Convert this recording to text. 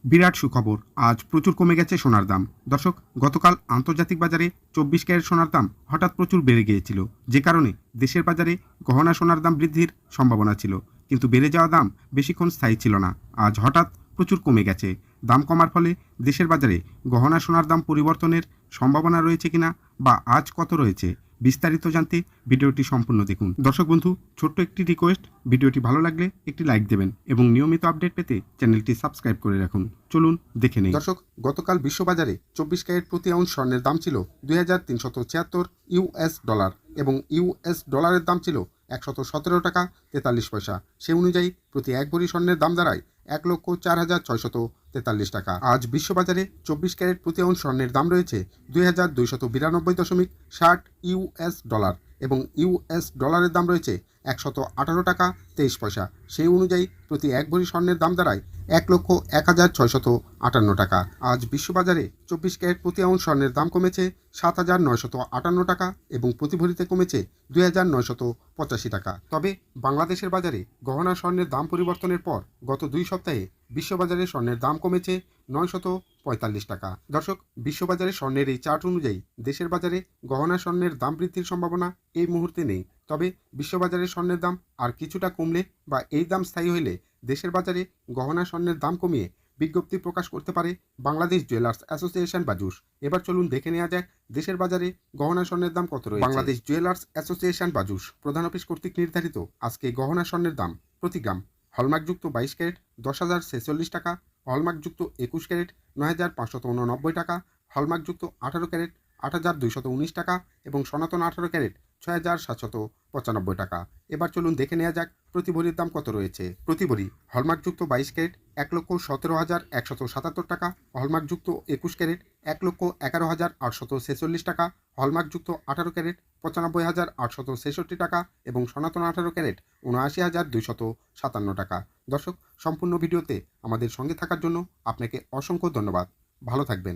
বিরাট সুখবর, আজ প্রচুর কমে গেছে সোনার দাম। দর্শক, গতকাল আন্তর্জাতিক বাজারে 24 ক্যারেট সোনার দাম হঠাৎ প্রচুর বেড়ে গিয়েছিল, যে কারণে দেশের বাজারে গহনা সোনার দাম বৃদ্ধির সম্ভাবনা ছিল, কিন্তু বেড়ে যাওয়া দাম বেশিক্ষণ স্থায়ী ছিল না। আজ হঠাৎ প্রচুর কমে গেছে। দাম কমার ফলে দেশের বাজারে গহনা সোনার দাম পরিবর্তনের সম্ভাবনা রয়েছে কিনা বা আজ কত রয়েছে, বিস্তারিত জানতে ভিডিওটি সম্পূর্ণ দেখুন। দর্শক বন্ধু, ছোট্ট একটি রিকোয়েস্ট, ভিডিওটি ভালো লাগলে একটি লাইক দেবেন এবং নিয়মিত আপডেট পেতে চ্যানেলটি সাবস্ক্রাইব করে রাখুন। চলুন দেখে নেই। দর্শক, গতকাল বিশ্ববাজারে 24 ক্যারেট প্রতি আউন্স স্বর্ণের দাম ছিল 2376 ইউএস ডলার এবং ইউএস ডলারের দাম ছিল 117 টাকা 43 পয়সা। সে অনুযায়ী প্রতি এক ভরি স্বর্ণের দাম দাঁড়ায় 1,04,643 টাকা। আজ বিশ্ববাজারে 24 ক্যারেট প্রতি আউন্স স্বর্ণের দাম রয়েছে 2292.60 ইউএস ডলার এবং ইউএস ডলারের দাম রয়েছে 118 টাকা 23 পয়সা। সেই অনুযায়ী প্রতি এক ভরি স্বর্ণের দাম দাঁড়ায় 1,01,658 টাকা। আজ বিশ্ববাজারে 24 ক্যারেট প্রতি আউন্স স্বর্ণের দাম কমেছে 7,958 টাকা এবং প্রতি ভরিতে কমেছে 2,985 টাকা। তবে বাংলাদেশের বাজারে গহনা স্বর্ণের দাম পরিবর্তনের পর গত 2 সপ্তাহে বিশ্ববাজারে স্বর্ণের দাম কমেছে 945 টাকা। দর্শক, বিশ্ববাজারে স্বর্ণের এই চার্ট অনুযায়ী দেশের বাজারে গহনা স্বর্ণের দাম বৃদ্ধির সম্ভাবনা এই মুহূর্তে নেই। তবে বিশ্ববাজারে স্বর্ণের দাম আর কিছুটা কমলে বা এই দাম স্থায়ী হলে দেশের বাজারে গহনা স্বর্ণের দাম কমিয়ে বিজ্ঞপ্তি প্রকাশ করতে পারে বাংলাদেশ জুয়েলার্স অ্যাসোসিয়েশন বাজুস। এবার চলুন দেখে নেওয়া যাক দেশের বাজারে গহনা স্বর্ণের দাম কত রয়েছে। বাংলাদেশ জুয়েলার্স অ্যাসোসিয়েশন বাজুস প্রধান অফিস কর্তৃক নির্ধারিত আজকে গহনা স্বর্ণের দাম প্রতি গ্রাম হলমার্কযুক্ত 22 ক্যারেট 10,046 টাকা, হলমার্কযুক্ত 21 ক্যারেট 9,589 টাকা, হলমার্কযুক্ত 18 ক্যারেট 8,219 টাকা এবং সনাতন 18 ক্যারেট 6,795 টাকা। এবার চলুন দেখে নেওয়া যাক প্রতি ভরির দাম কত রয়েছে। প্রতি ভরি হলমার্কযুক্ত 22 ক্যারেট 1,17,177 টাকা, হলমার্কযুক্ত 21 ক্যারেট 1,11,846 টাকা, হলমার্কযুক্ত 18 ক্যারেট 95,866 টাকা এবং সনাতন 18 ক্যারেট 79,257 টাকা। দর্শক, সম্পূর্ণ ভিডিওতে আমাদের সঙ্গে থাকার জন্য আপনাকে অসংখ্য ধন্যবাদ। ভালো থাকবেন।